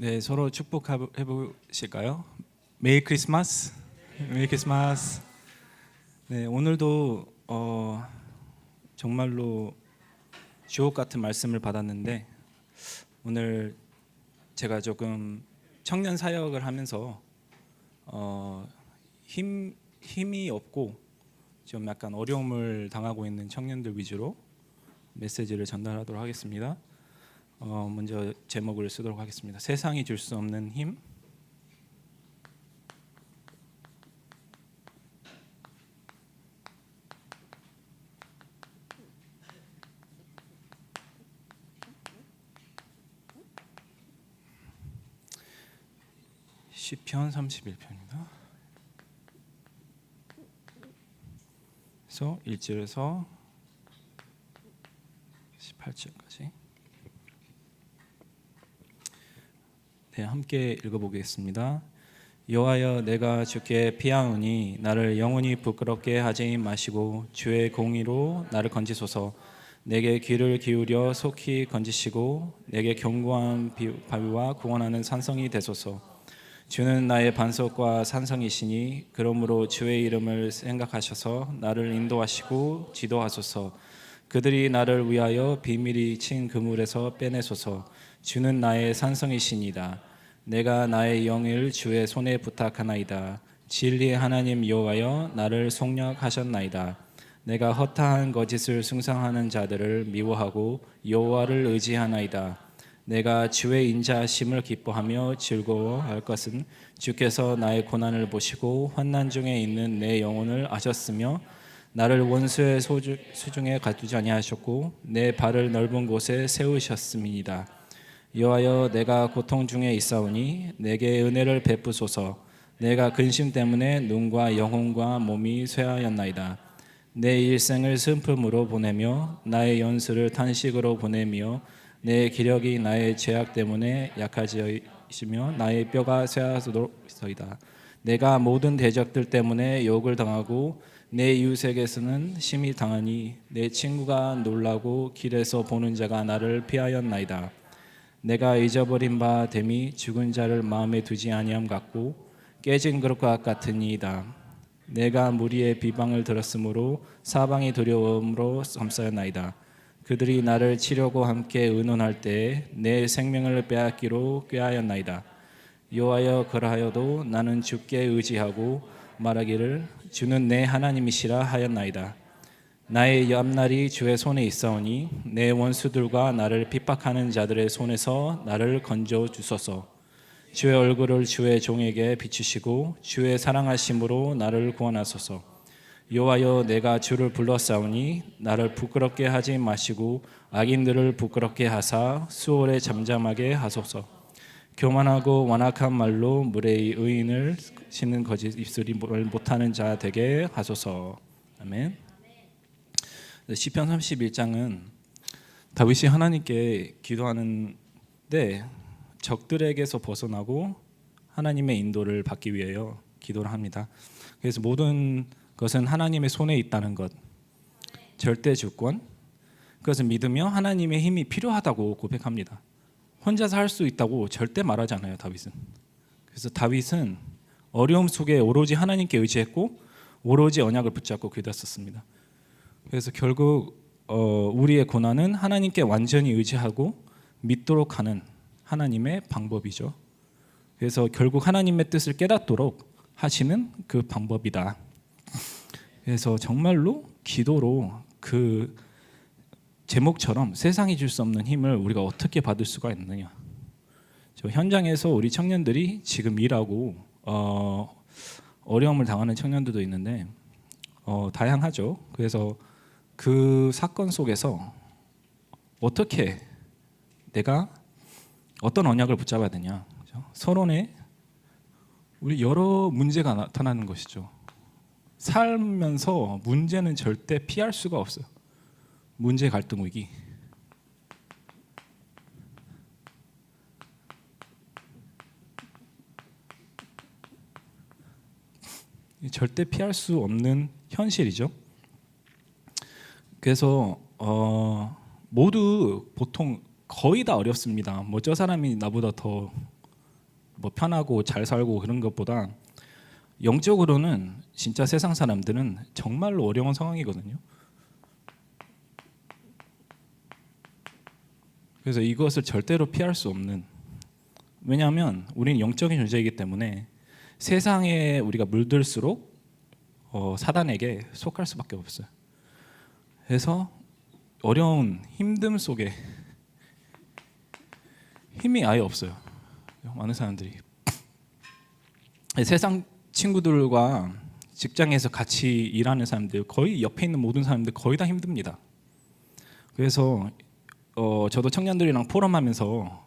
네, 서로 축복해 보실까요? 메리 크리스마스. 메리 크리스마스. 네, 오늘도 정말로 주옥 같은 말씀을 받았는데, 오늘 제가 조금 청년 사역을 하면서 힘이 없고 좀 약간 어려움을 당하고 있는 청년들 위주로 메시지를 전달하도록 하겠습니다. 먼저 제목을 쓰도록 하겠습니다. 세상이 줄 수 없는 힘. 시편 31편입니다. 그래서 1절에서 18절까지 네, 함께 읽어보겠습니다. 여호와여, 내가 주께 피하오니 나를 영원히 부끄럽게 하지 마시고 주의 공의로 나를 건지소서. 내게 귀를 기울여 속히 건지시고 내게 견고한 바위와 구원하는 산성이 되소서. 주는 나의 반석과 산성이시니 그러므로 주의 이름을 생각하셔서 나를 인도하시고 지도하소서. 그들이 나를 위하여 비밀히 친 그물에서 빼내소서. 주는 나의 산성이시니이다. 내가 나의 영을 주의 손에 부탁하나이다. 진리의 하나님 여호와여, 나를 속량하셨나이다. 내가 허탄한 거짓을 숭상하는 자들을 미워하고 여호와를 의지하나이다. 내가 주의 인자하심을 기뻐하며 즐거워할 것은 주께서 나의 고난을 보시고 환난 중에 있는 내 영혼을 아셨으며 나를 원수의 수중에 가두지 아니하셨고 내 발을 넓은 곳에 세우셨음이니이다. 여호와여, 내가 고통 중에 있사오니 내게 은혜를 베푸소서. 내가 근심 때문에 눈과 영혼과 몸이 쇠하였나이다. 내 일생을 슬픔으로 보내며 나의 연수를 탄식으로 보내며 내 기력이 나의 죄악 때문에 약해지시며 나의 뼈가 쇠하도록이다. 내가 모든 대적들 때문에 욕을 당하고 내 이웃에게서는 심히 당하니 내 친구가 놀라고 길에서 보는 자가 나를 피하였나이다. 내가 잊어버린 바 됨이 죽은 자를 마음에 두지 아니함 같고 깨진 그릇과 같으니이다. 내가 무리의 비방을 들었으므로 사방이 두려움으로 감싸였나이다. 그들이 나를 치려고 함께 의논할 때에 내 생명을 빼앗기로 꾀하였나이다. 여호와여, 그러하여도 나는 주께 의지하고 말하기를 주는 내 하나님이시라 하였나이다. 나의 앞날이 주의 손에 있사오니 내 원수들과 나를 핍박하는 자들의 손에서 나를 건져 주소서. 주의 얼굴을 주의 종에게 비추시고 주의 사랑하심으로 나를 구원하소서. 여호와여, 내가 주를 불렀사오니 나를 부끄럽게 하지 마시고 악인들을 부끄럽게 하사 수월에 잠잠하게 하소서. 교만하고 완악한 말로 무례히 의인을 치는 거짓 입술이 못하는 자 되게 하소서. 아멘. 시편 31장은 다윗이 하나님께 기도하는데 적들에게서 벗어나고 하나님의 인도를 받기 위하여 기도를 합니다. 그래서 모든 것은 하나님의 손에 있다는 것, 절대 주권, 그것을 믿으며 하나님의 힘이 필요하다고 고백합니다. 혼자서 할 수 있다고 절대 말하지 않아요, 다윗은. 그래서 다윗은 어려움 속에 오로지 하나님께 의지했고 오로지 언약을 붙잡고 기도했었습니다. 그래서 결국 우리의 고난은 하나님께 완전히 의지하고 믿도록 하는 하나님의 방법이죠. 그래서 결국 하나님의 뜻을 깨닫도록 하시는 그 방법이다. 그래서 정말로 기도로 그 제목처럼 세상이 줄 수 없는 힘을 우리가 어떻게 받을 수가 있느냐. 저 현장에서 우리 청년들이 지금 일하고 어려움을 당하는 청년들도 있는데 다양하죠. 그래서 그 사건 속에서 어떻게 내가 어떤 언약을 붙잡아야 되냐. 서론에 우리 여러 문제가 나타나는 것이죠. 살면서 문제는 절대 피할 수가 없어요. 문제, 갈등, 위기. 절대 피할 수 없는 현실이죠. 그래서 모두 보통 거의 다 어렵습니다. 뭐 저 사람이 나보다 더 뭐 편하고 잘 살고 그런 것보다 영적으로는 진짜 세상 사람들은 정말로 어려운 상황이거든요. 그래서 이것을 절대로 피할 수 없는, 왜냐하면 우리는 영적인 존재이기 때문에 세상에 우리가 물들수록 사단에게 속할 수밖에 없어요. 그래서 어려운 힘듦 속에 힘이 아예 없어요. 많은 사람들이 세상 친구들과 직장에서 같이 일하는 사람들, 거의 옆에 있는 모든 사람들 거의 다 힘듭니다. 그래서 저도 청년들이랑 포럼하면서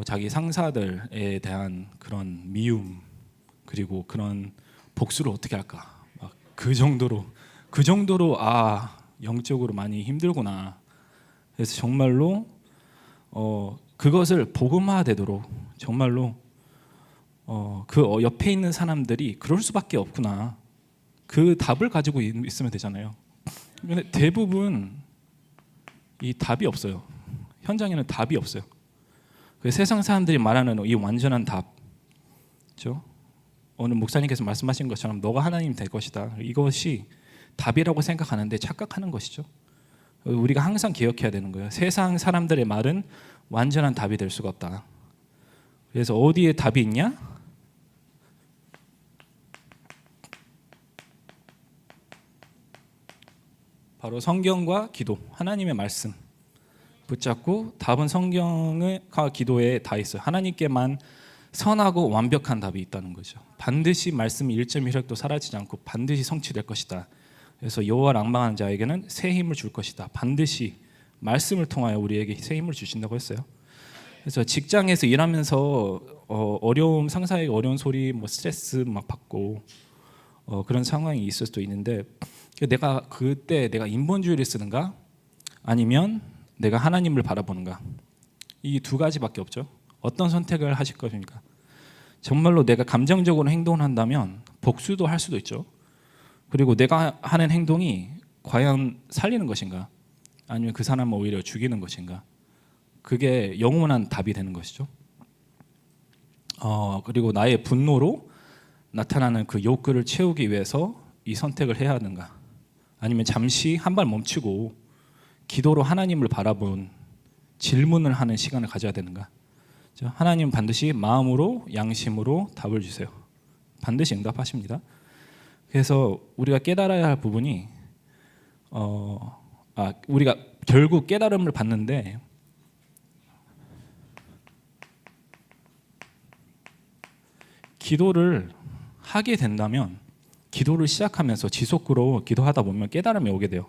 자기 상사들에 대한 그런 미움, 그리고 그런 복수를 어떻게 할까, 막 그 정도로 영적으로 많이 힘들구나. 그래서 정말로 그것을 복음화되도록 정말로 그 옆에 있는 사람들이 그럴 수밖에 없구나, 그 답을 가지고 있으면 되잖아요. 근데 대부분 이 답이 없어요. 현장에는 답이 없어요. 세상 사람들이 말하는 이 완전한 답, 그렇죠? 오늘 목사님께서 말씀하신 것처럼 너가 하나님 될 것이다, 이것이 답이라고 생각하는데 착각하는 것이죠. 우리가 항상 기억해야 되는 거예요. 세상 사람들의 말은 완전한 답이 될 수가 없다. 그래서 어디에 답이 있냐? 바로 성경과 기도, 하나님의 말씀 붙잡고, 답은 성경과 기도에 다 있어요. 하나님께만 선하고 완벽한 답이 있다는 거죠. 반드시 말씀이 1.1획도 사라지지 않고 반드시 성취될 것이다. 그래서 여호와를 앙망하는 자에게는 새 힘을 줄 것이다. 반드시 말씀을 통하여 우리에게 새 힘을 주신다고 했어요. 그래서 직장에서 일하면서 어려움, 상사에게 어려운 소리, 뭐 스트레스 막 받고 그런 상황이 있을 수도 있는데, 내가 그때 내가 인본주의를 쓰는가 아니면 내가 하나님을 바라보는가, 이 두 가지밖에 없죠. 어떤 선택을 하실 것입니까? 정말로 내가 감정적으로 행동을 한다면 복수도 할 수도 있죠. 그리고 내가 하는 행동이 과연 살리는 것인가 아니면 그 사람을 오히려 죽이는 것인가, 그게 영원한 답이 되는 것이죠. 그리고 나의 분노로 나타나는 그 욕구를 채우기 위해서 이 선택을 해야 하는가, 아니면 잠시 한 발 멈추고 기도로 하나님을 바라본 질문을 하는 시간을 가져야 되는가. 하나님은 반드시 마음으로 양심으로 답을 주세요. 반드시 응답하십니다. 그래서 우리가 깨달아야 할 부분이 우리가 결국 깨달음을 받는데, 기도를 하게 된다면, 기도를 시작하면서 지속적으로 기도하다 보면 깨달음이 오게 돼요.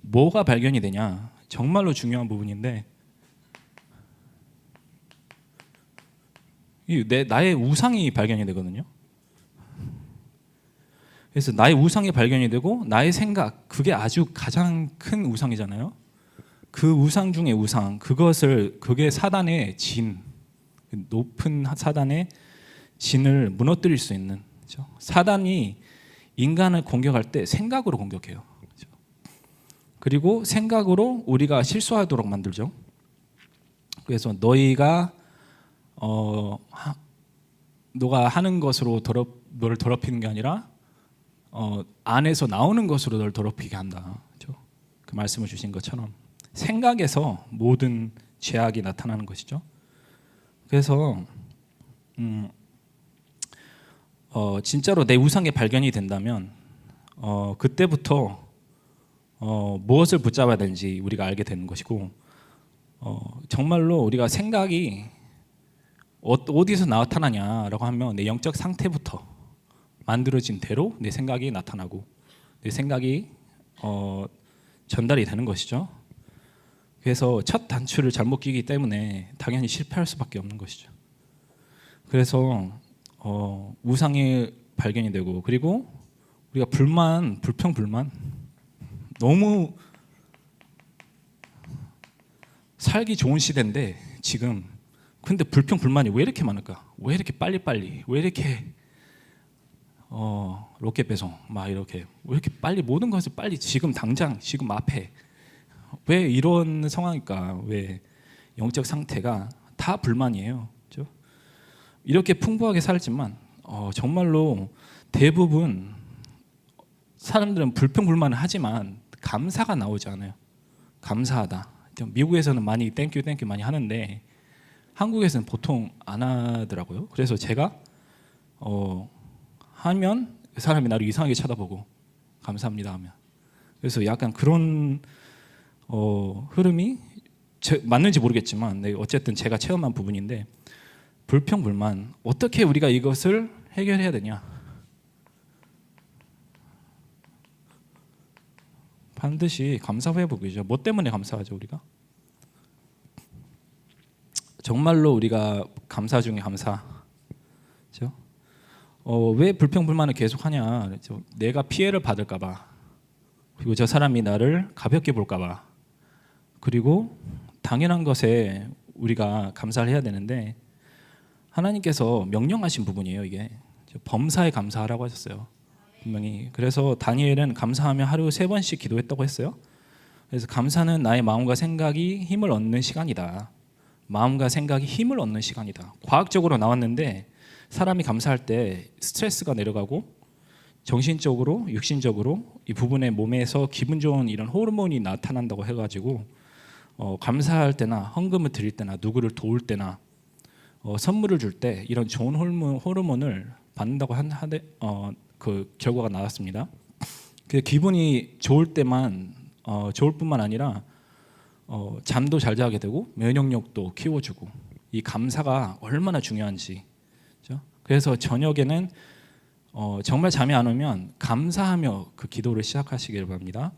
뭐가 발견이 되냐, 정말로 중요한 부분인데, 나의 우상이 발견이 되거든요. 그래서 나의 우상이 발견이 되고, 나의 생각, 그게 아주 가장 큰 우상이잖아요. 그 우상 중에 우상, 그게 사단의 진, 높은 사단의 진을 무너뜨릴 수 있는, 그렇죠? 사단이 인간을 공격할 때 생각으로 공격해요. 그렇죠? 그리고 생각으로 우리가 실수하도록 만들죠. 그래서 너가 하는 것으로 너를 더럽히는 게 아니라 안에서 나오는 것으로 너를 더럽히게 한다. 그렇죠? 그 말씀을 주신 것처럼 생각에서 모든 죄악이 나타나는 것이죠. 그래서 진짜로 내 우상이 발견이 된다면 그때부터 무엇을 붙잡아야 되는지 우리가 알게 되는 것이고, 정말로 우리가 생각이 어디서 나타나냐라고 하면 내 영적 상태부터 만들어진 대로 내 생각이 나타나고 내 생각이 전달이 되는 것이죠. 그래서 첫 단추를 잘못 끼기 때문에 당연히 실패할 수밖에 없는 것이죠. 그래서 우상이 발견이 되고, 그리고 우리가 불평, 너무 살기 좋은 시대인데 지금, 근데 불평, 불만이 왜 이렇게 많을까? 왜 이렇게 빨리빨리, 왜 이렇게 로켓 배송 막 이렇게, 왜 이렇게 빨리 모든 것을 빨리 지금 당장 지금 앞에, 왜 이런 상황일까? 왜 영적 상태가 다 불만이에요. 그렇죠? 이렇게 풍부하게 살지만 정말로 대부분 사람들은 불평불만을 하지만 감사가 나오지 않아요. 감사하다. 미국에서는 많이 땡큐 많이 하는데 한국에서는 보통 안 하더라고요. 그래서 제가 하면 그 사람이 나를 이상하게 쳐다보고 감사합니다 하면, 그래서 약간 그런 흐름이 맞는지 모르겠지만 어쨌든 제가 체험한 부분인데, 불평불만 어떻게 우리가 이것을 해결해야 되냐? 반드시 감사 회복이죠. 뭐 때문에 감사하죠 우리가? 정말로 우리가 감사 중에 감사. 그렇죠? 왜 불평불만을 계속하냐? 내가 피해를 받을까봐, 그리고 저 사람이 나를 가볍게 볼까봐, 그리고 당연한 것에 우리가 감사를 해야 되는데 하나님께서 명령하신 부분이에요. 이게 범사에 감사하라고 하셨어요. 분명히. 그래서 다니엘은 감사하며 하루 3번씩 기도했다고 했어요. 그래서 감사는 나의 마음과 생각이 힘을 얻는 시간이다. 마음과 생각이 힘을 얻는 시간이다. 과학적으로 나왔는데 사람이 감사할 때 스트레스가 내려가고 정신적으로, 육신적으로 이 부분의 몸에서 기분 좋은 이런 호르몬이 나타난다고 해가지고 감사할 때나 헌금을 드릴 때나 누구를 도울 때나 선물을 줄 때 이런 좋은 호르몬을 받는다고 그 결과가 나왔습니다. 그 기분이 좋을 때만 좋을 뿐만 아니라 잠도 잘 자게 되고 면역력도 키워주고, 이 감사가 얼마나 중요한지. 그렇죠? 그래서 저녁에는 정말 잠이 안 오면 감사하며 그 기도를 시작하시길 바랍니다.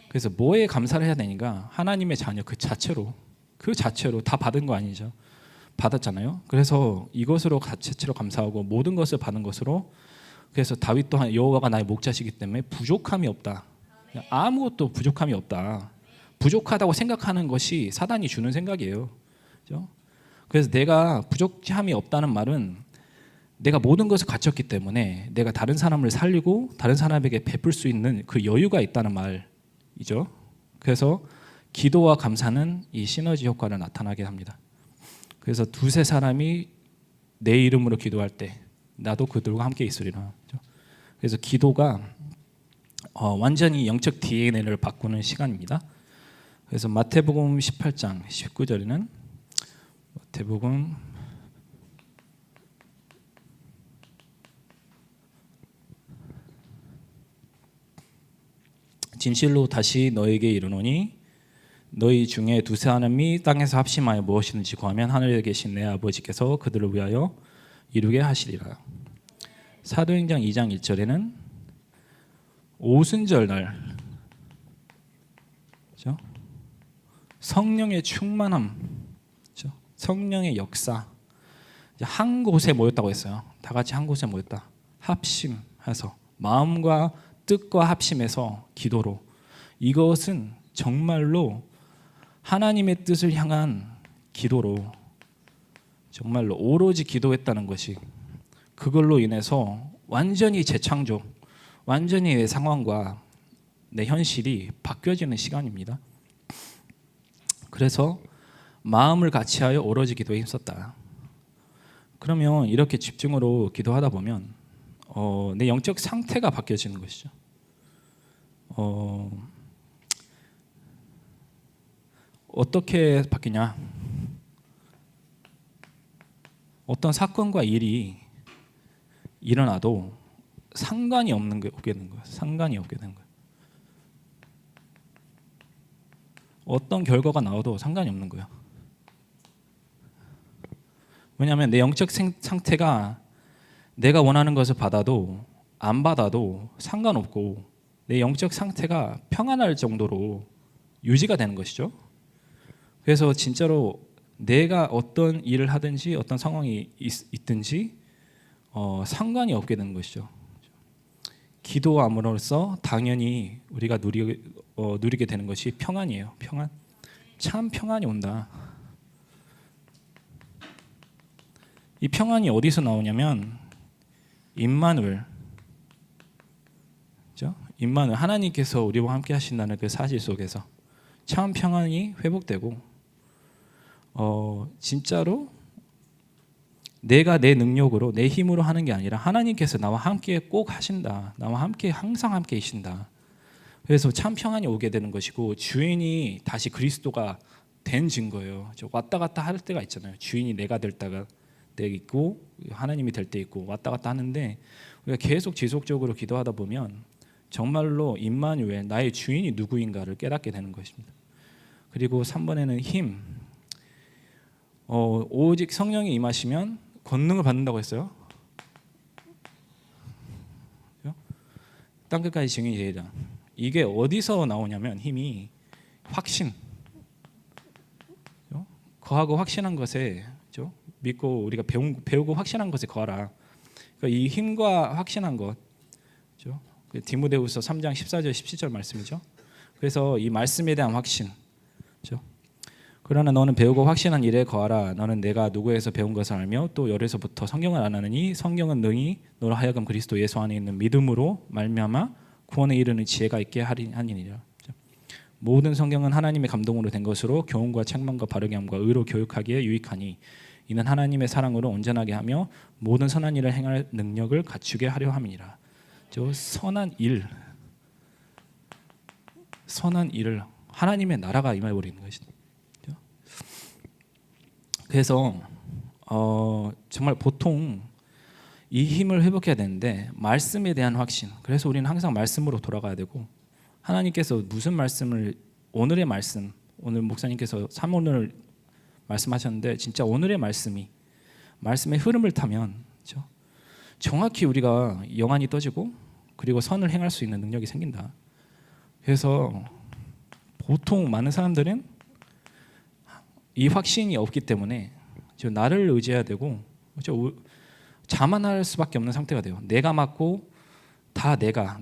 그래서 뭐에 감사를 해야 되니까 하나님의 자녀 그 자체로 다 받은 거 아니죠? 받았잖아요. 그래서 이것으로 자체로 감사하고 모든 것을 받은 것으로. 그래서 다윗 또한 여호와가 나의 목자시기 때문에 부족함이 없다. 아무것도 부족함이 없다. 부족하다고 생각하는 것이 사단이 주는 생각이에요. 그렇죠? 그래서 내가 부족함이 없다는 말은 내가 모든 것을 갖췄기 때문에 내가 다른 사람을 살리고 다른 사람에게 베풀 수 있는 그 여유가 있다는 말이죠. 그래서 기도와 감사는 이 시너지 효과를 나타나게 합니다. 그래서 두세 사람이 내 이름으로 기도할 때 나도 그들과 함께 있으리라. 그래서 기도가 완전히 영적 DNA를 바꾸는 시간입니다. 그래서 마태복음 18장 19절에는 마태복음 진실로 다시 너에게 이르노니 너희 중에 두세 사람이 땅에서 합심하여 무엇이든지 구하면 하늘에 계신 내 아버지께서 그들을 위하여 이루게 하시리라. 사도행전 2장 1절에는 오순절 날, 그렇죠? 성령의 충만함, 그렇죠? 성령의 역사, 한 곳에 모였다고 했어요. 다 같이 한 곳에 모였다. 합심해서 마음과 뜻과 합심해서 기도로. 이것은 정말로 하나님의 뜻을 향한 기도로 정말로 오로지 기도했다는 것이, 그걸로 인해서 완전히 재창조, 완전히 내 상황과 내 현실이 바뀌어지는 시간입니다. 그래서 마음을 같이하여 오로지 기도에 힘썼다. 그러면 이렇게 집중으로 기도하다 보면 내 영적 상태가 바뀌어지는 것이죠. 어떻게 바뀌냐? 어떤 사건과 일이 일어나도 상관이 없게 되는 거예요. 상관이 없게 되는 거예요. 어떤 결과가 나와도 상관이 없는 거예요. 왜냐하면 내 영적 상태가 내가 원하는 것을 받아도 안 받아도 상관없고 내 영적 상태가 평안할 정도로 유지가 되는 것이죠. 그래서 진짜로 내가 어떤 일을 하든지 어떤 상황이 있든지 상관이 없게 되는 것이죠. 기도함으로써 당연히 우리가 누리게 되는 것이 평안이에요. 평안. 참 평안이 온다. 이 평안이 어디서 나오냐면 임마누엘, 그렇죠? 임마누엘, 하나님께서 우리와 함께 하신다는 그 사실 속에서 참 평안이 회복되고 진짜로 내가 내 능력으로 내 힘으로 하는 게 아니라 하나님께서 나와 함께 꼭 하신다. 나와 함께 항상 함께 계신다. 그래서 참 평안이 오게 되는 것이고 주인이 다시 그리스도가 된 증거예요. 왔다 갔다 할 때가 있잖아요. 주인이 내가 될 때가 있고 하나님이 될 때 있고 왔다 갔다 하는데 우리가 계속 지속적으로 기도하다 보면 정말로 임마누엘 나의 주인이 누구인가를 깨닫게 되는 것입니다. 그리고 3번에는 힘. 오직 성령이 임하시면 권능을 받는다고 했어요. 땅 끝까지 증인이 되리라. 이게 어디서 나오냐면 힘이 확신. 거하고 확신한 것에 믿고 우리가 배우고 확신한 것에 거하라. 그러니까 이 힘과 확신한 것, 디모데후서 3장 14절 17절 말씀이죠. 그래서 이 말씀에 대한 확신. 그러나 너는 배우고 확신한 일에 거하라. 너는 내가 누구에서 배운 것을 알며 또 열에서부터 성경을 안 하느니 성경은 능히 너로 하여금 그리스도 예수 안에 있는 믿음으로 말미암아 구원에 이르는 지혜가 있게 하니라. 모든 성경은 하나님의 감동으로 된 것으로 교훈과 책망과 바르게 함과 의로 교육하기에 유익하니 이는 하나님의 사랑으로 온전하게 하며 모든 선한 일을 행할 능력을 갖추게 하려 함이니라. 선한 일을 하나님의 나라가 임해버리는 것이죠. 그래서 정말 보통 이 힘을 회복해야 되는데 말씀에 대한 확신. 그래서 우리는 항상 말씀으로 돌아가야 되고 하나님께서 무슨 말씀을 오늘의 말씀 오늘 목사님께서 사모를 말씀하셨는데 진짜 오늘의 말씀의 흐름을 타면 정확히 우리가 영안이 떠지고 그리고 선을 행할 수 있는 능력이 생긴다. 그래서 보통 많은 사람들은 이 확신이 없기 때문에 나를 의지해야 되고 자만할 수밖에 없는 상태가 돼요. 내가 맞고 다 내가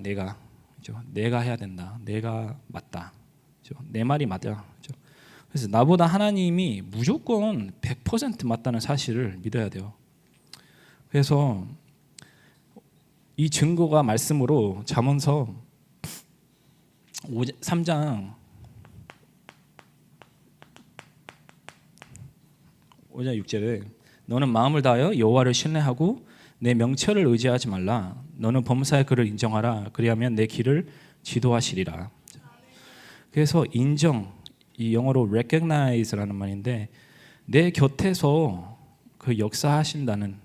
해야 된다. 내가 맞다. 내 말이 맞아. 그래서 나보다 하나님이 무조건 100% 맞다는 사실을 믿어야 돼요. 그래서 이 증거가 말씀으로 잠언서 3장 5장 6절에 너는 마음을 다하여 여호와를 신뢰하고 내 명철을 의지하지 말라. 너는 범사의 그를 인정하라. 그리하면 내 길을 지도하시리라. 그래서 인정, 이 영어로 recognize라는 말인데 내 곁에서 그 역사하신다는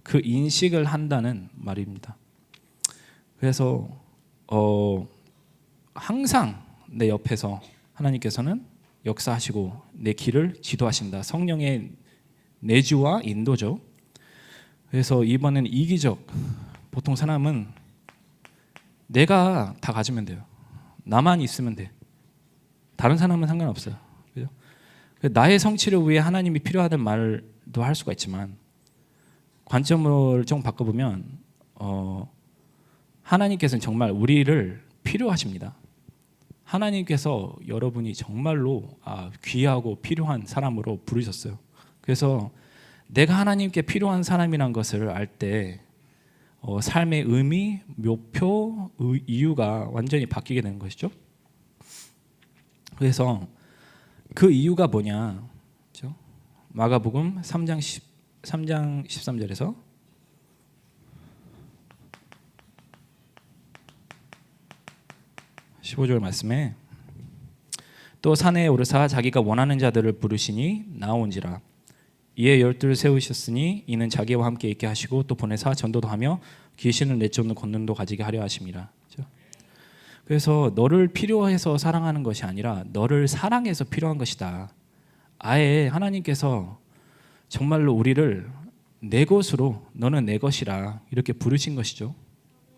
그 인식을 한다는 말입니다. 그래서 항상 내 옆에서 하나님께서는 역사하시고 내 길을 지도하신다. 성령의 내주와 인도죠. 그래서 이번에는 이기적. 보통 사람은 내가 다 가지면 돼요. 나만 있으면 돼. 다른 사람은 상관없어요. 그죠? 나의 성취를 위해 하나님이 필요하다는 말도 할 수가 있지만 관점을 좀 바꿔보면 하나님께서는 정말 우리를 필요하십니다. 하나님께서 여러분이 정말로 귀하고 필요한 사람으로 부르셨어요. 그래서 내가 하나님께 필요한 사람이란 것을 알 때 삶의 의미, 목표, 이유가 완전히 바뀌게 되는 것이죠. 그래서 그 이유가 뭐냐? 그렇죠? 마가복음 3장 13절에서 (15절) 말씀에 또 산에 오르사 자기가 원하는 자들을 부르시니 나온지라. 이에 12를 세우셨으니 이는 자기와 함께 있게 하시고 또 보내사 전도도 하며 귀신을 내쫓는 권능도 가지게 하려 하심이라. 그래서 너를 필요해서 사랑하는 것이 아니라 너를 사랑해서 필요한 것이다. 아예 하나님께서 정말로 우리를 내 것으로 너는 내 것이라 이렇게 부르신 것이죠.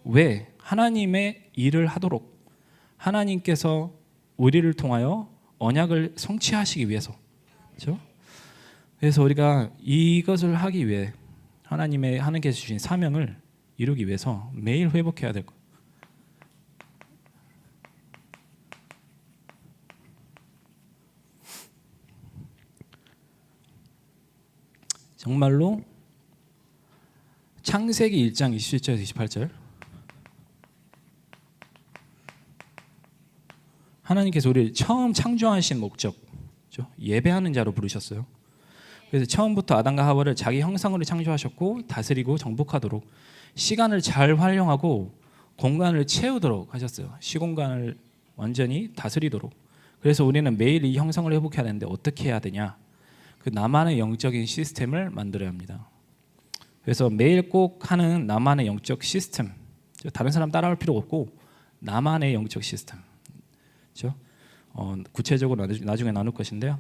왜? 하나님의 일을 하도록 하나님께서 우리를 통하여 언약을 성취하시기 위해서. 그렇죠? 그래서 우리가 이것을 하기 위해 하나님께서 주신 사명을 이루기 위해서 매일 회복해야 될 것. 정말로 창세기 1장 27절 28절 하나님께서 우리를 처음 창조하신 목적 예배하는 자로 부르셨어요. 그래서 처음부터 아담과 하와를 자기 형상으로 창조하셨고 다스리고 정복하도록 시간을 잘 활용하고 공간을 채우도록 하셨어요. 시공간을 완전히 다스리도록. 그래서 우리는 매일 이 형상을 회복해야 되는데 어떻게 해야 되냐? 그 나만의 영적인 시스템을 만들어야 합니다. 그래서 매일 꼭 하는 나만의 영적 시스템. 다른 사람 따라할 필요 없고 나만의 영적 시스템. 그렇죠? 구체적으로 나중에 나눌 것인데요.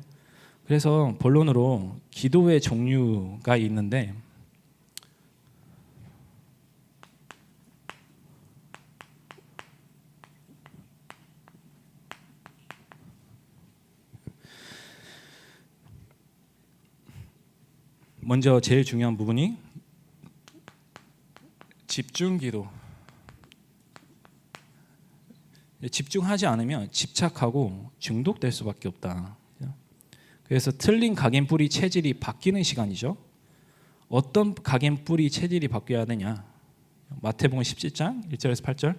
그래서 본론으로 기도의 종류가 있는데 먼저 제일 중요한 부분이 집중기도. 집중하지 않으면 집착하고 중독될 수밖에 없다. 그래서 틀린 각인뿌리 체질이 바뀌는 시간이죠. 어떤 각인뿌리 체질이 바뀌어야 되냐? 마태복음 17장 1절에서 8절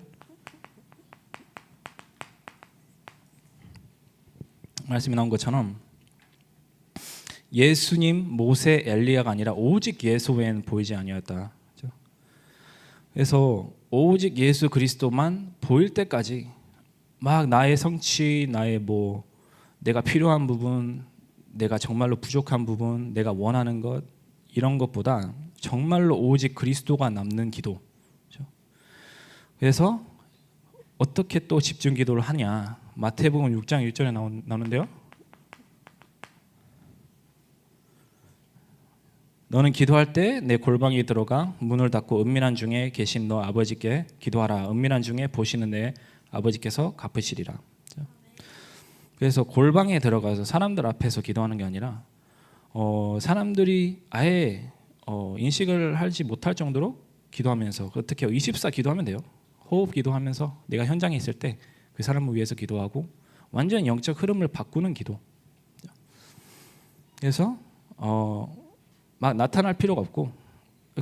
말씀이 나온 것처럼 예수님, 모세, 엘리야가 아니라 오직 예수 외에는 보이지 아니하였다. 그래서 오직 예수 그리스도만 보일 때까지 막 나의 성취, 나의 내가 필요한 부분, 내가 정말로 부족한 부분, 내가 원하는 것 이런 것보다 정말로 오직 그리스도가 남는 기도. 그래서 어떻게 또 집중 기도를 하냐? 마태복음 6장 1절에 나오는데요. 너는 기도할 때 내 골방에 들어가 문을 닫고 은밀한 중에 계신 너 아버지께 기도하라. 은밀한 중에 보시는 내 아버지께서 갚으시리라. 그래서 골방에 들어가서 사람들 앞에서 기도하는 게 아니라 사람들이 아예 인식을 하지 못할 정도로 기도하면서 어떻게 24 기도하면 돼요. 호흡 기도하면서 내가 현장에 있을 때 그 사람을 위해서 기도하고 완전 영적 흐름을 바꾸는 기도. 그래서 막 나타날 필요가 없고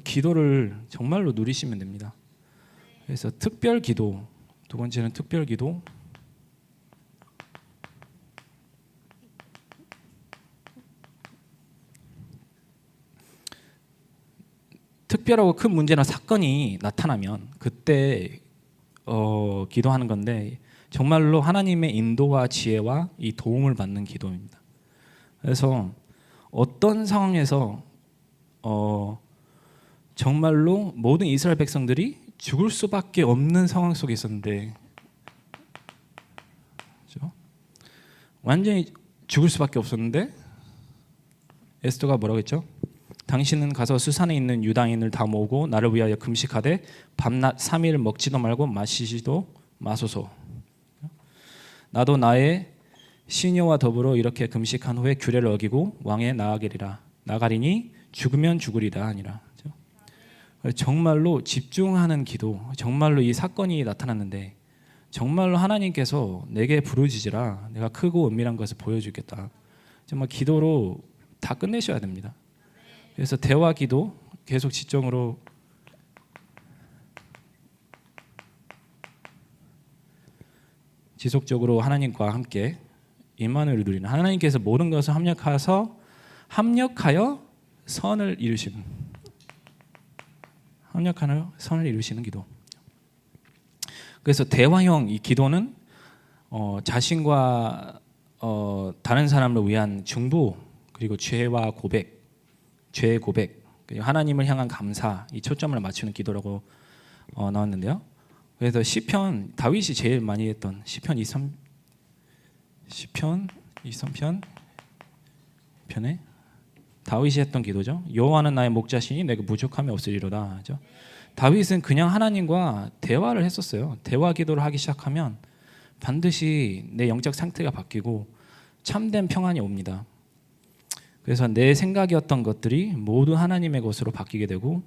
기도를 정말로 누리시면 됩니다. 그래서 특별 기도, 두 번째는 특별 기도. 특별하고 큰 문제나 사건이 나타나면 그때 기도하는 건데 정말로 하나님의 인도와 지혜와 이 도움을 받는 기도입니다. 그래서 어떤 상황에서 정말로 모든 이스라엘 백성들이 죽을 수밖에 없는 상황 속에 있었는데, 그렇죠? 완전히 죽을 수밖에 없었는데 에스더가 뭐라고 했죠? 당신은 가서 수산에 있는 유다인을 다 모으고 나를 위하여 금식하되 밤낮 3일 먹지도 말고 마시지도 마소서. 나도 나의 시녀와 더불어 이렇게 금식한 후에 규례를 어기고 왕에 나아가리니 죽으면 죽으리라 하니라. 정말로 집중하는 기도, 정말로 이 사건이 나타났는데 정말로 하나님께서 내게 부르짖으라, 내가 크고 은밀한 것을 보여주겠다. 정말 기도로 다 끝내셔야 됩니다. 그래서 대화 기도 계속 지정으로 지속적으로 하나님과 함께 임마누엘을 누리는, 하나님께서 모든 것을 합력하여 선을 이루시는, 합력하여 선을 이루시는 기도. 그래서 대화형 이 기도는 자신과 다른 사람을 위한 중보, 그리고 죄와 고백, 죄의 고백, 하나님을 향한 감사, 이 초점을 맞추는 기도라고 나왔는데요. 그래서 시편, 다윗이 제일 많이 했던 시편 23편 편에 다윗이 했던 기도죠. 여호와는 나의 목자시니 내가 부족함이 없으리로다 하죠. 다윗은 그냥 하나님과 대화를 했었어요. 대화 기도를 하기 시작하면 반드시 내 영적 상태가 바뀌고 참된 평안이 옵니다. 그래서 내 생각이었던 것들이 모두 하나님의 것으로 바뀌게 되고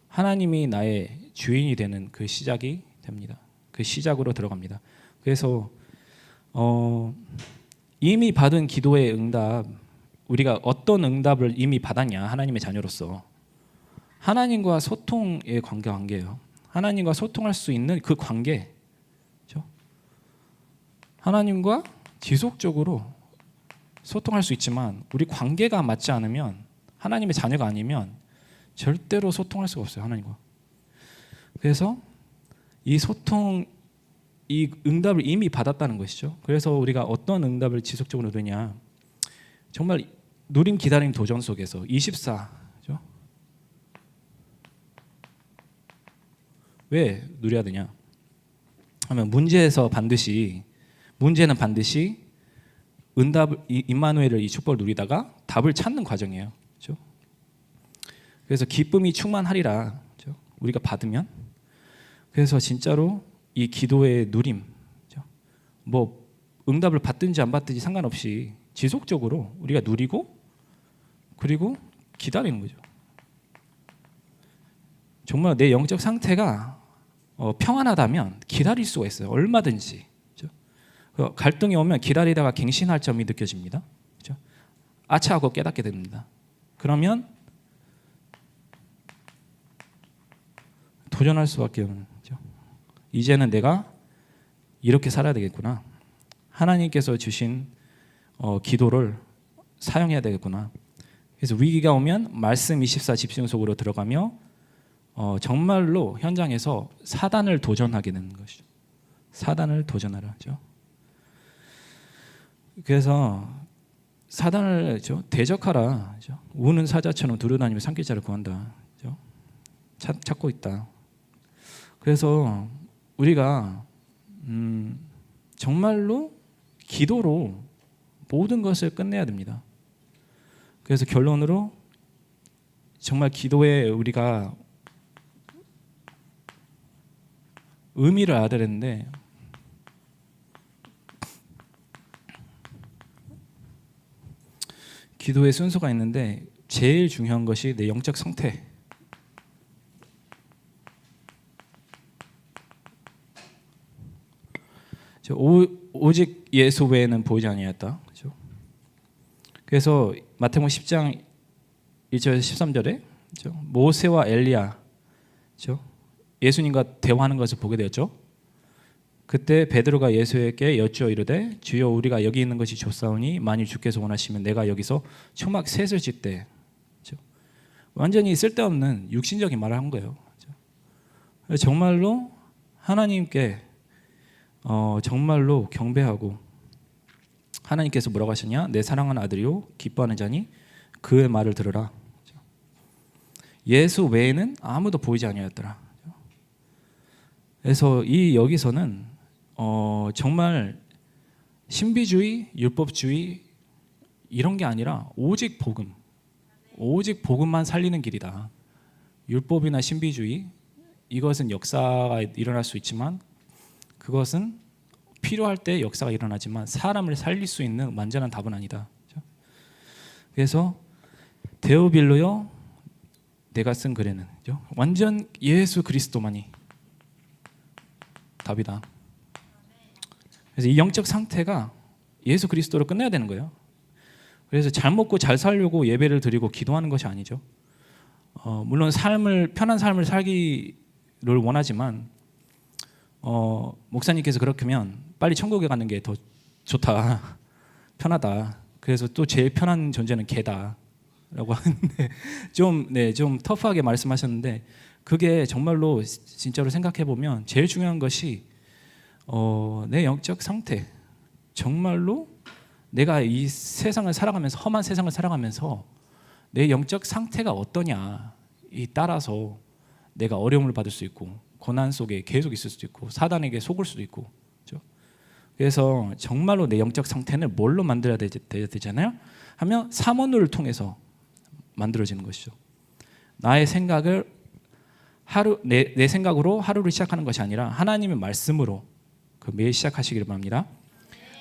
하나님이 나의 주인이 되는 그 시작이 됩니다. 그 시작으로 들어갑니다. 그래서 이미 받은 기도의 응답, 우리가 어떤 응답을 이미 받았냐, 하나님의 자녀로서 하나님과 소통의 관계예요. 하나님과 소통할 수 있는 그 관계, 그렇죠? 하나님과 지속적으로 소통할 수 있지만 우리 관계가 맞지 않으면 하나님의 자녀가 아니면 절대로 소통할 수가 없어요, 하나님과. 그래서 이 소통, 이 응답을 이미 받았다는 것이죠. 그래서 우리가 어떤 응답을 지속적으로 누리냐, 정말 누림 기다림 도전 속에서 24죠. 왜 누려야 되냐 하면 문제는 반드시 응답을, 임마누엘을, 이 축복을 누리다가 답을 찾는 과정이에요. 그렇죠? 그래서 기쁨이 충만하리라, 그렇죠? 우리가 받으면. 그래서 진짜로 이 기도의 누림, 그렇죠? 뭐 응답을 받든지 안 받든지 상관없이 지속적으로 우리가 누리고 그리고 기다리는 거죠. 정말 내 영적 상태가 평안하다면 기다릴 수가 있어요. 얼마든지. 그렇죠? 갈등이 오면 기다리다가 갱신할 점이 느껴집니다. 그렇죠? 아차하고 깨닫게 됩니다. 그러면 도전할 수밖에 없는 거죠. 이제는 내가 이렇게 살아야 되겠구나. 하나님께서 주신 기도를 사용해야 되겠구나. 그래서 위기가 오면 말씀 24 집중 속으로 들어가며 정말로 현장에서 사단을 도전하게 되는 것이죠. 사단을 도전하라죠. 그래서 사단을 대적하라. 그렇죠? 우는 사자처럼 두루다니며 산길자를 구한다. 그렇죠? 찾고 있다. 그래서 우리가 정말로 기도로 모든 것을 끝내야 됩니다. 그래서 결론으로 정말 기도에 우리가 의미를 알아야 되는데, 기도의 순서가 있는데 제일 중요한 것이 내 영적 상태. 오직 예수 외에는 보이지 아니하였다. 그렇죠? 그래서 마태복음 10장 1절에서 13절에 그렇죠? 모세와 엘리야, 그렇죠? 예수님과 대화하는 것을 보게 되었죠. 그때 베드로가 예수에게 여쭈어 이르되 주여 우리가 여기 있는 것이 좋사오니 만일 주께서 원하시면 내가 여기서 초막 셋을 짓되. 그렇죠? 완전히 쓸데없는 육신적인 말을 한 거예요. 그렇죠? 정말로 하나님께 정말로 경배하고, 하나님께서 뭐라고 하셨냐? 내 사랑하는 아들이요 기뻐하는 자니 그의 말을 들으라. 그렇죠? 예수 외에는 아무도 보이지 아니하였더라. 그렇죠? 그래서 이 여기서는 정말 신비주의, 율법주의 이런 게 아니라 오직 복음, 오직 복음만 살리는 길이다. 율법이나 신비주의 이것은 역사가 일어날 수 있지만, 그것은 필요할 때 역사가 일어나지만 사람을 살릴 수 있는 완전한 답은 아니다. 그래서 데오빌로요 내가 쓴 글에는 완전 예수 그리스도만이 답이다. 그래서 이 영적 상태가 예수 그리스도로 끝내야 되는 거예요. 그래서 잘 먹고 잘 살려고 예배를 드리고 기도하는 것이 아니죠. 물론 편한 삶을 살기를 원하지만 목사님께서 그렇게면 빨리 천국에 가는 게 더 좋다, 편하다. 그래서 또 제일 편한 존재는 개다라고 하는데 좀 터프하게 말씀하셨는데, 그게 정말로 진짜로 생각해 보면 제일 중요한 것이 내 영적 상태. 정말로 내가 이 세상을 살아가면서, 험한 세상을 살아가면서 내 영적 상태가 어떠냐, 이 따라서 내가 어려움을 받을 수 있고 고난 속에 계속 있을 수도 있고 사단에게 속을 수도 있고. 그렇죠? 그래서 정말로 내 영적 상태는 뭘로 만들어야 되잖아요 하면 삼원을 통해서 만들어지는 것이죠. 나의 생각을 내 생각으로 하루를 시작하는 것이 아니라 하나님의 말씀으로 매일 시작하시기를 바랍니다.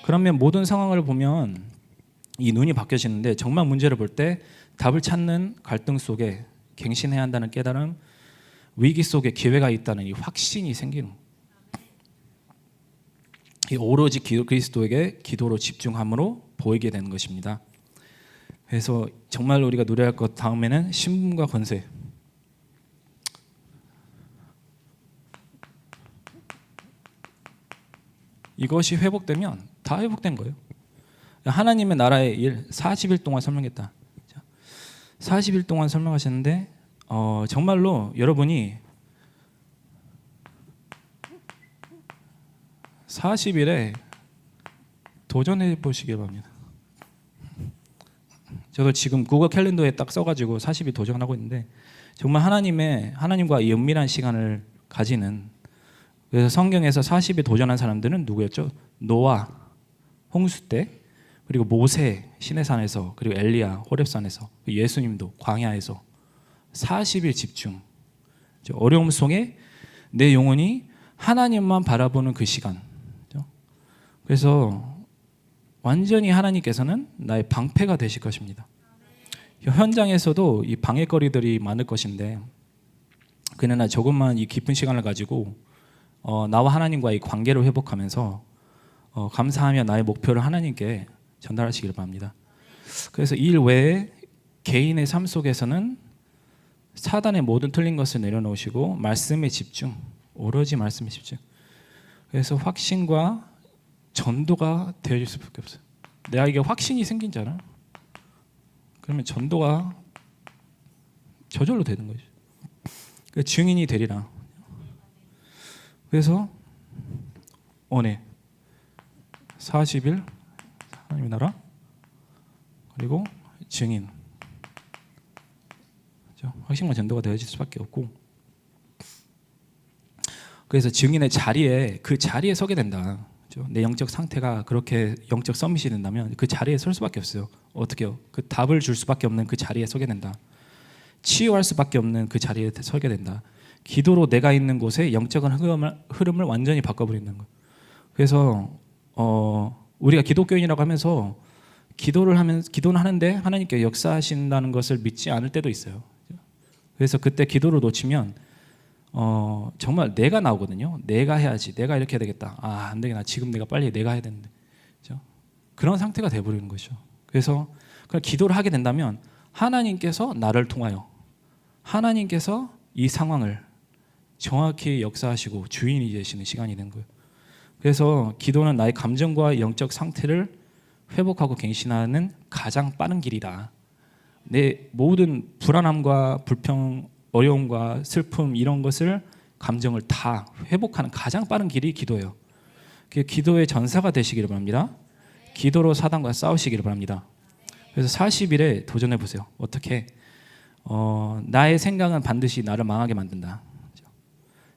그러면 모든 상황을 보면 이 눈이 바뀌어지는데, 정말 문제를 볼 때 답을 찾는 갈등 속에 갱신해야 한다는 깨달음, 위기 속에 기회가 있다는 이 확신이 생기는, 이 오로지 그리스도에게 기도로 집중함으로 보이게 되는 것입니다. 그래서 정말 우리가 노래할 것 다음에는 신분과 권세. 이것이 회복되면 다 회복된 거예요. 하나님의 나라의 일 40일 동안 설명했다. 40일 동안 설명하셨는데 정말로 여러분이 40일에 도전해 보시기 바랍니다. 저도 지금 구글 캘린더에 딱 써가지고 40일 도전하고 있는데 정말 하나님과 이 은밀한 시간을 가지는, 그래서 성경에서 40일 도전한 사람들은 누구였죠? 노아 홍수 때, 그리고 모세 시내산에서, 그리고 엘리야 호렙산에서, 예수님도 광야에서 40일 집중, 어려움 속에 내 영혼이 하나님만 바라보는 그 시간. 그래서 완전히 하나님께서는 나의 방패가 되실 것입니다. 현장에서도 이 방해거리들이 많을 것인데, 그러나 조금만 이 깊은 시간을 가지고 나와 하나님과의 관계를 회복하면서 감사하며 나의 목표를 하나님께 전달하시기를 바랍니다. 그래서 이 일 외에 개인의 삶 속에서는 사단의 모든 틀린 것을 내려놓으시고 말씀에 집중, 오로지 말씀에 집중. 그래서 확신과 전도가 되어질 수밖에 없어요. 내가 이게 확신이 생긴잖아. 그러면 전도가 저절로 되는 거죠. 증인이 되리라. 그래서 원해 40일 하나님의 나라, 그리고 증인, 확신과 전도가 되어질 수밖에 없고, 그래서 증인의 자리에, 그 자리에 서게 된다. 내 영적 상태가 그렇게 영적 서밋이 된다면 그 자리에 설 수밖에 없어요. 어떻게요? 그 답을 줄 수밖에 없는 그 자리에 서게 된다. 치유할 수밖에 없는 그 자리에 서게 된다. 기도로 내가 있는 곳에 영적인 흐름을 완전히 바꿔버리는 거예요. 그래서 우리가 기독교인이라고 하면서 기도는 하는데 하나님께 역사하신다는 것을 믿지 않을 때도 있어요. 그래서 그때 기도를 놓치면 정말 내가 나오거든요. 내가 해야지, 내가 이렇게 해야 되겠다. 안 되겠다. 지금 빨리 내가 해야 되는데, 그렇죠? 그런 상태가 돼버리는 거죠. 그래서 기도를 하게 된다면 하나님께서 나를 통하여, 하나님께서 이 상황을 정확히 역사하시고 주인이 되시는 시간이 된 거예요. 그래서 기도는 나의 감정과 영적 상태를 회복하고 갱신하는 가장 빠른 길이다. 내 모든 불안함과 불평, 어려움과 슬픔, 이런 것을, 감정을 다 회복하는 가장 빠른 길이 기도예요. 기도의 전사가 되시기를 바랍니다. 기도로 사단과 싸우시기를 바랍니다. 그래서 40일에 도전해 보세요. 어떻게? 나의 생각은 반드시 나를 망하게 만든다.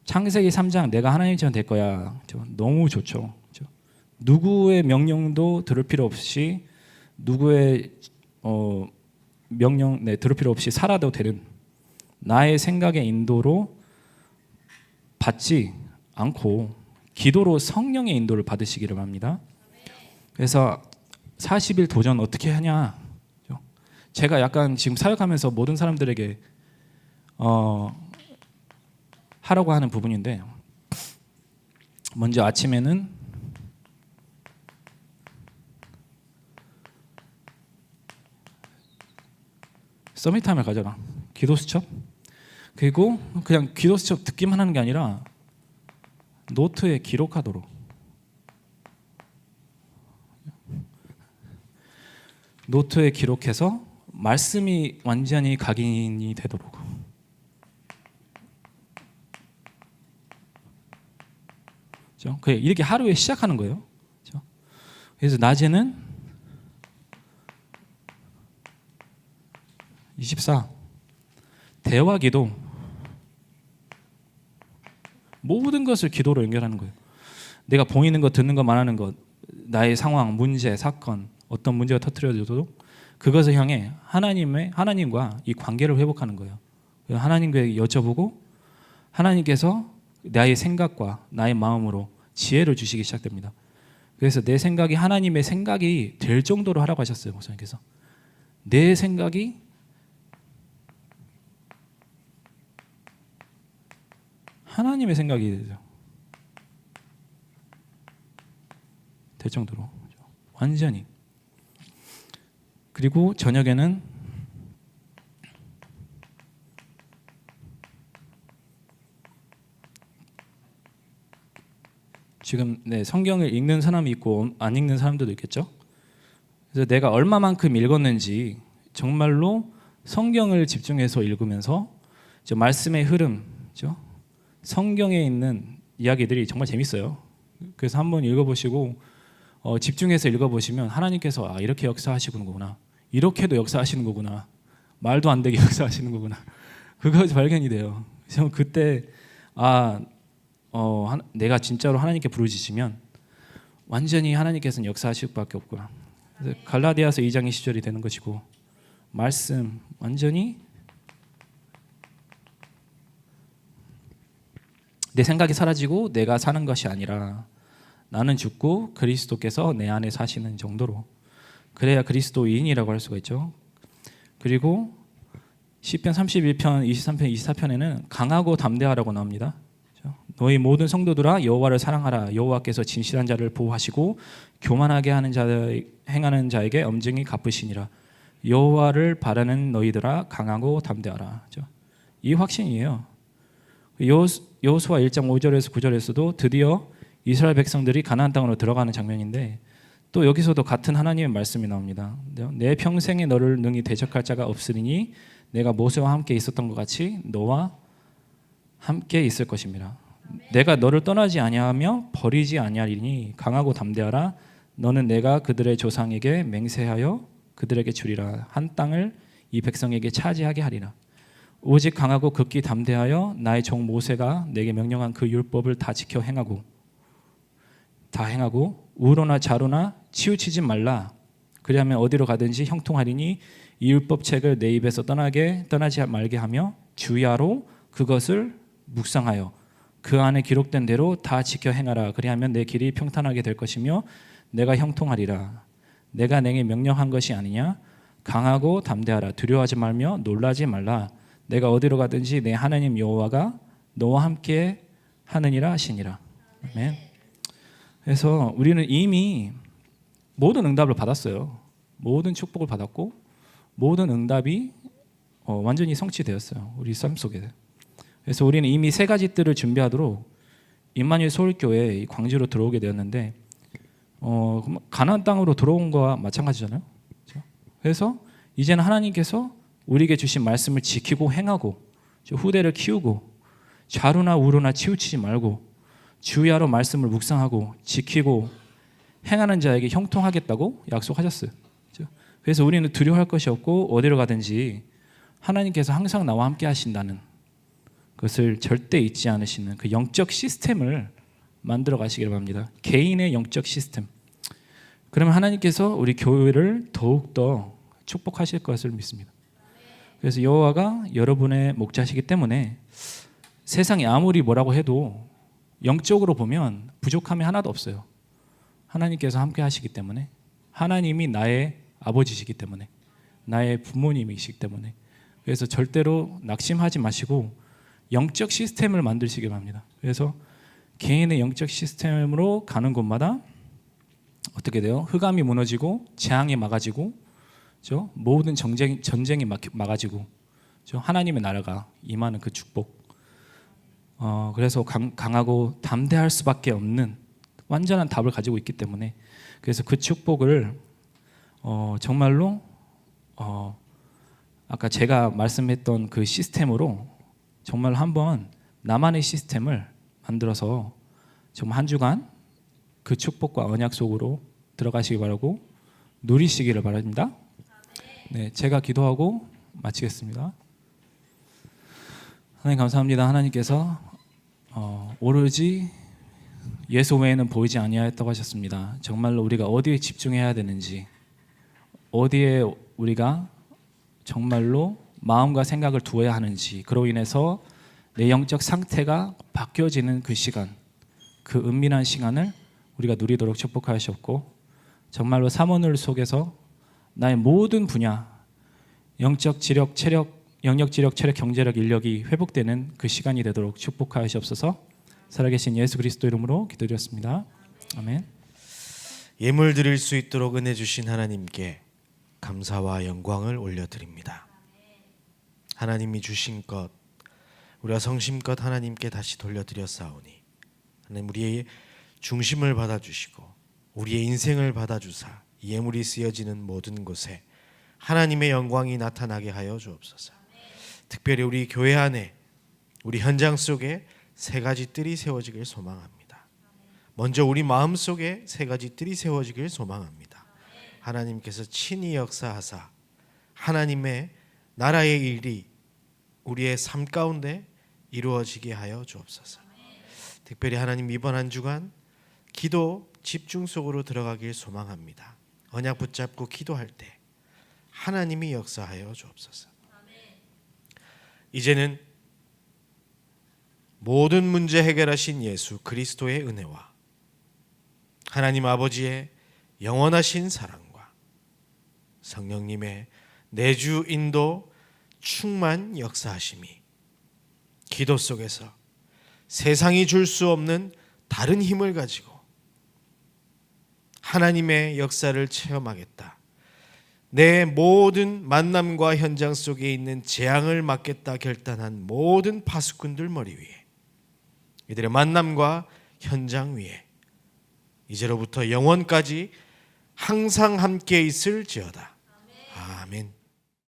창세기 3장 내가 하나님처럼 될 거야. 너무 좋죠. 누구의 명령도 들을 필요 없이, 누구의 명령 들을 필요 없이 살아도 되는, 나의 생각의 인도로 받지 않고 기도로 성령의 인도를 받으시기를 바랍니다. 그래서 40일 도전 어떻게 하냐? 제가 약간 지금 사역하면서 모든 사람들에게 하라고 하는 부분인데, 먼저 아침에는 서밋타임을 가져라. 기도 수첩. 그리고 그냥 기도 수첩 듣기만 하는 게 아니라 노트에 기록하도록. 노트에 기록해서 말씀이 완전히 각인이 되도록. 그렇죠? 이렇게 하루에 시작하는 거예요. 그렇죠? 그래서 낮에는 24 대화 기도, 모든 것을 기도로 연결하는 거예요. 내가 보이는 것, 듣는 것, 말하는 것, 나의 상황, 문제, 사건, 어떤 문제가 터뜨려져도 그것을 향해 하나님과 이 관계를 회복하는 거예요. 하나님께 여쭤보고 하나님께서 나의 생각과 나의 마음으로 지혜를 주시기 시작됩니다. 그래서 내 생각이 하나님의 생각이 될 정도로 하라고 하셨어요, 목사님께서. 내 생각이 하나님의 생각이 되죠. 될 정도로 완전히. 그리고 저녁에는 지금 성경을 읽는 사람이 있고 안 읽는 사람들도 있겠죠. 그래서 내가 얼마만큼 읽었는지 정말로 성경을 집중해서 읽으면서 말씀의 흐름, 성경에 있는 이야기들이 정말 재밌어요. 그래서 한번 읽어보시고 집중해서 읽어보시면 하나님께서 이렇게 역사하시는 거구나, 이렇게도 역사하시는 거구나, 말도 안 되게 역사하시는 거구나, 그거 발견이 돼요. 그래서 그때 내가 진짜로 하나님께 부르짖으면 완전히 하나님께서는 역사하실 수밖에 없구나. 그래서 갈라디아서 2장 20절이 되는 것이고, 말씀 완전히 내 생각이 사라지고 내가 사는 것이 아니라 나는 죽고 그리스도께서 내 안에 사시는 정도로, 그래야 그리스도인이라고 할 수가 있죠. 그리고 시편 31편, 23편, 24편에는 강하고 담대하라고 나옵니다. 너희 모든 성도들아 여호와를 사랑하라. 여호와께서 진실한 자를 보호하시고 교만하게 하는 행하는 자에게 엄증이 갚으시니라. 여호와를 바라는 너희들아 강하고 담대하라. 이 확신이에요. 여호수아 1장 5절에서 9절에서도 드디어 이스라엘 백성들이 가나안 땅으로 들어가는 장면인데, 또 여기서도 같은 하나님의 말씀이 나옵니다. 내 평생에 너를 능히 대적할 자가 없으리니 내가 모세와 함께 있었던 것 같이 너와 함께 있을 것입니다. 내가 너를 떠나지 아니하며 버리지 아니하리니 강하고 담대하라. 너는 내가 그들의 조상에게 맹세하여 그들에게 주리라. 한 땅을 이 백성에게 차지하게 하리라. 오직 강하고 극히 담대하여 나의 종 모세가 내게 명령한 그 율법을 다 지켜 행하고 우로나 좌로나 치우치지 말라. 그리하면 어디로 가든지 형통하리니 이 율법책을 내 입에서 떠나지 말게 하며 주야로 그것을 묵상하여 그 안에 기록된 대로 다 지켜 행하라. 그리하면 내 길이 평탄하게 될 것이며 내가 형통하리라. 내가 내게 명령한 것이 아니냐. 강하고 담대하라. 두려워하지 말며 놀라지 말라. 내가 어디로 가든지 내 하나님 여호와가 너와 함께 하느니라 하시니라. 아멘. 그래서 우리는 이미 모든 응답을 받았어요. 모든 축복을 받았고 모든 응답이 완전히 성취되었어요. 우리 삶 속에. 그래서 우리는 이미 세 가지 뜰을 준비하도록 임마누엘 서울교회 광주로 들어오게 되었는데, 가나안 땅으로 들어온 거와 마찬가지잖아요. 그래서 이제는 하나님께서 우리에게 주신 말씀을 지키고 행하고 후대를 키우고 좌로나 우로나 치우치지 말고 주야로 말씀을 묵상하고 지키고 행하는 자에게 형통하겠다고 약속하셨어요. 그래서 우리는 두려워할 것이 없고 어디로 가든지 하나님께서 항상 나와 함께 하신다는 그것을 절대 잊지 않으시는 그 영적 시스템을 만들어 가시길 바랍니다. 개인의 영적 시스템. 그러면 하나님께서 우리 교회를 더욱더 축복하실 것을 믿습니다. 그래서 여호와가 여러분의 목자시기 때문에 세상이 아무리 뭐라고 해도 영적으로 보면 부족함이 하나도 없어요. 하나님께서 함께 하시기 때문에, 하나님이 나의 아버지시기 때문에, 나의 부모님이시기 때문에. 그래서 절대로 낙심하지 마시고 영적 시스템을 만드시기 바랍니다. 그래서 개인의 영적 시스템으로 가는 곳마다 어떻게 돼요? 흑암이 무너지고 재앙이 막아지고 모든 전쟁이 막아지고 하나님의 나라가 임하는 그 축복. 그래서 강하고 담대할 수밖에 없는 완전한 답을 가지고 있기 때문에, 그래서 그 축복을 정말로 아까 제가 말씀했던 그 시스템으로 정말 한번 나만의 시스템을 만들어서 정말 한 주간 그 축복과 언약 속으로 들어가시기 바라고 누리시기를 바랍니다. 네, 제가 기도하고 마치겠습니다. 하나님 감사합니다. 하나님께서 오로지 예수 외에는 보이지 아니하였다고 하셨습니다. 정말로 우리가 어디에 집중해야 되는지, 어디에 우리가 정말로 마음과 생각을 두어야 하는지, 그로 인해서 내 영적 상태가 바뀌어지는 그 시간, 그 은밀한 시간을 우리가 누리도록 축복하셨고, 정말로 삼원을 속에서 나의 모든 분야, 영적 지력, 체력, 영역 지력, 체력, 경제력, 인력이 회복되는 그 시간이 되도록 축복하시옵소서. 살아계신 예수 그리스도 이름으로 기도드렸습니다. 아멘. 예물 드릴 수 있도록 은혜 주신 하나님께 감사와 영광을 올려드립니다. 하나님이 주신 것 우리가 성심껏 하나님께 다시 돌려드렸사오니, 하나님 우리의 중심을 받아주시고 우리의 인생을 받아주사 예물이 쓰여지는 모든 곳에 하나님의 영광이 나타나게 하여 주옵소서. 특별히 우리 교회 안에 우리 현장 속에 세 가지 뜰이 세워지길 소망합니다. 먼저 우리 마음 속에 세 가지 뜰이 세워지길 소망합니다. 하나님께서 친히 역사하사 하나님의 나라의 일이 우리의 삶 가운데 이루어지게 하여 주옵소서. 특별히 하나님 이번 한 주간 기도 집중 속으로 들어가길 소망합니다. 언약 붙잡고 기도할 때 하나님이 역사하여 주옵소서. 이제는 모든 문제 해결하신 예수 그리스도의 은혜와 하나님 아버지의 영원하신 사랑과 성령님의 내주 인도 충만 역사하심이 기도 속에서 세상이 줄 수 없는 다른 힘을 가지고 하나님의 역사를 체험하겠다. 내 모든 만남과 현장 속에 있는 재앙을 막겠다 결단한 모든 파수꾼들 머리 위에 이들의 만남과 현장 위에 이제로부터 영원까지 항상 함께 있을지어다. 아멘.